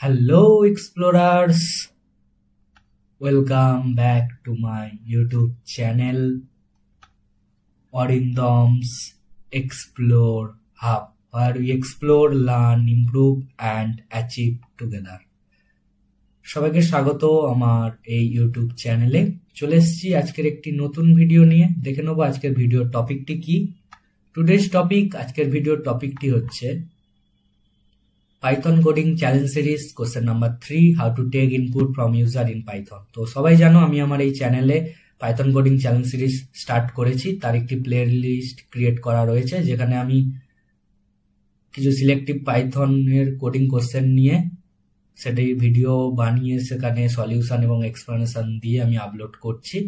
Hello, explorers. Welcome back to my YouTube channel, Orindham's Explore Hub, where we explore, learn, improve, and achieve together. সবাইকে স্বাগত আমার এই YouTube চ্যানেলে। চলে এসেছি আজকের একটি নতুন ভিডিও নিয়ে। দেখে নেবো আজকের ভিডিওর টপিকটি কি। টুডেজ টপিক, আজকের ভিডিওর টপিকটি হচ্ছে Python coding challenge series question number 3, how to take input from user in Python. তো সবাই জানো আমি আমার এই চ্যানেলে Python coding challenge series start করেছি। তার একটি প্লে লিস্ট ক্রিয়েট করা রয়েছে, যেখানে আমি কিছু সিলেক্টিভ পাইথনের কোডিং কোশ্চেন নিয়ে সেটাই ভিডিও বানিয়ে সেখানে সলিউশন এবং এক্সপ্লেনেশন দিয়ে আমি আপলোড করছি।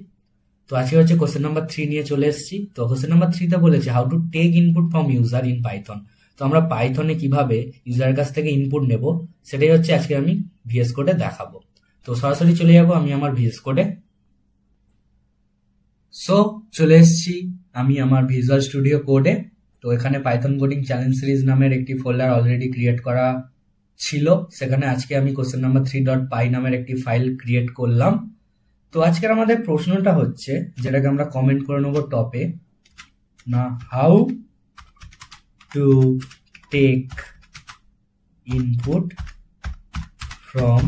তো আজকে হচ্ছে কোশ্চেন নাম্বার 3 নিয়ে চলে এসেছি। তো কোশ্চেন নাম্বার 3তে বলেছে how to take input from user in Python. তো আমরা পাইথনে কিভাবে ইউজারের কাছ থেকে ইনপুট নেব সেটাই হচ্ছে আজকে আমি ভিএস কোডে দেখাবো। তো সরাসরি চলে যাব আমি আমার ভিএস কোডে। সো চলে এসেছি আমি আমার ভিজুয়াল স্টুডিও কোডে। তো এখানে পাইথন কোডিং চ্যালেঞ্জ সিরিজ নামের একটি ফোল্ডার অলরেডি ক্রিয়েট করা ছিল, সেখানে আজকে আমি কোশ্চেন নাম্বার 3.py নামের একটি ফাইল ক্রিয়েট করলাম। তো আজকের আমাদের প্রশ্নটা হচ্ছে, যেটাকে আমরা কমেন্ট করে নেবো টপে, না how to take input from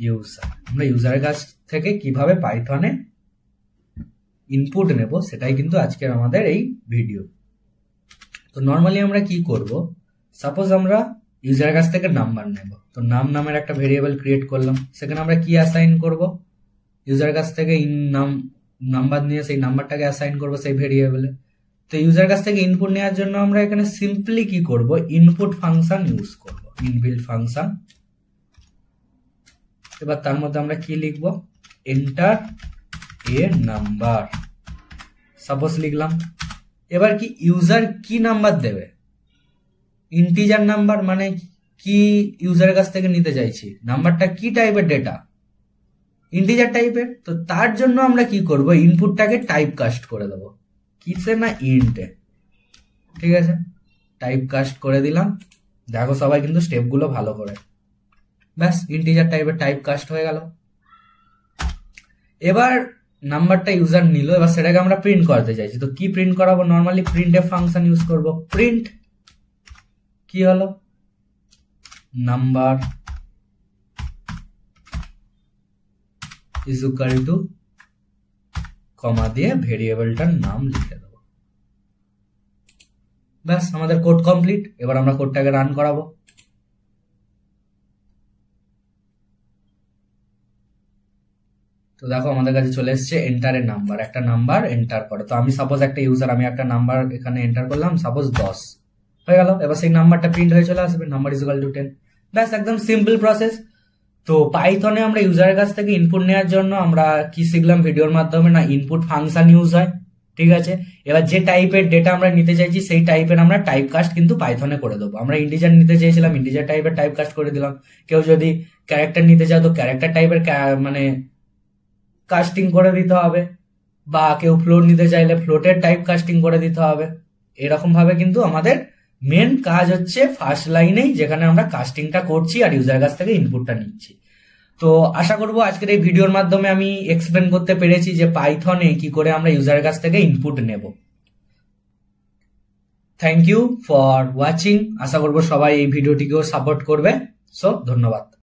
user. আমরা ইউজারের কাছ থেকে কিভাবে পাইথনে ইনপুট নেব সেটাই কিন্তু আজকের আমাদের এই ভিডিও। তো নর্মালি আমরা কি করব, সাপোজ আমরা ইউজারের কাছ থেকে নাম্বার নেব। তো নামের একটা ভেরিয়েবল ক্রিয়েট করলাম, সেখানে আমরা কি অ্যাসাইন করব, ইউজারের কাছ থেকে নাম্বার নিয়ে সেই নাম্বারটাকে অ্যাসাইন করব সেই ভেরিয়েবলে। তো ইউজার কাছ থেকে ইনপুট নেওয়ার জন্য আমরা এখানে সিম্পলি কি করব, ইনপুট ফাংশন ইউজ করব, ইনবিল্ট ফাংশন। এবার তার মধ্যে আমরা কি লিখব, এন্টার এ নাম্বার সাপোজ লিখলাম। এবার কি ইউজার কি নাম্বার দেবে, ইন্টিজার নাম্বার, মানে কি ইউজারের কাছ থেকে নিতে চাইছি, নাম্বারটা কি টাইপের ডেটা, ইন্টিজার টাইপের। তো তার জন্য আমরা কি করব, ইনপুটটাকে টাইপ কাস্ট করে দেবো, কিসে না ইন্টে। ঠিক আছে, টাইপ কাস্ট করে দিলাম। দেখো সবাই কিন্তু স্টেপগুলো ভালো করে, ব্যাস ইন্টিজার টাইপের টাইপ কাস্ট হয়ে গেল। এবার নাম্বারটা ইউজার নিল, এবার সেটাকে আমরা প্রিন্ট করতে চাইছি। তো কি প্রিন্ট করাবো, normally print f function use করব। প্রিন্ট কি হলো, number is equal to comma দিয়ে ভেরিয়েবলটার নাম লিখে দেবো। ব্যাস আমাদের কোড কমপ্লিট। এবার আমরা কোডটাকে রান করাবো। তো দেখো আমাদের কাছে চলে এসছে এন্টারের নাম্বার, একটা নাম্বার এন্টার করে। তো আমি সাপোজ একটা ইউজার, আমি একটা নাম্বার এখানে এন্টার করলাম, সাপোজ 10 হয়ে গেল। এবার সেই নাম্বারটা প্রিন্ট হয়ে চলে আসবে, নাম্বার ইজ ইকুয়াল টু 10। ব্যাস একদম সিম্পল প্রসেস। তো পাইথনে আমরা ইউজারের কাছ থেকে ইনপুট নেওয়ার জন্য আমরা কি শিখলাম ভিডিওর মাধ্যমে, না ইনপুট ফাংশন ইউজ হয়। ঠিক আছে, এবার যে টাইপের ডেটা আমরা নিতে চাইছি সেই টাইপের আমরা টাইপ কাস্ট কিন্তু পাইথনে করে দেবো। আমরা ইন্টিজার নিতে চাইছিলাম, ইন্টিজার টাইপের টাইপ কাস্ট করে দিলাম। কেউ যদি ক্যারেক্টার নিতে চাও তো ক্যারেক্টার টাইপের মানে কাস্টিং করে দিতে হবে, বা কেউ ফ্লোট নিতে চাইলে ফ্লোটের টাইপ কাস্টিং করে দিতে হবে। এরকম ভাবে কিন্তু আমাদের মেন কাজ হচ্ছে ফার্স্ট লাইনেই, যেখানে আমরা কাস্টিংটা করছি আর ইউজার কাছ থেকে ইনপুটটা নিচ্ছি। তো আশা করবো আজকের এই ভিডিওর মাধ্যমে আমি এক্সপ্লেন করতে পেরেছি যে পাইথনে কি করে আমরা ইউজারের কাছ থেকে ইনপুট নেব। Thank you for watching. আশা করবো সবাই এই ভিডিওটিকেও সাপোর্ট করবে। সো ধন্যবাদ।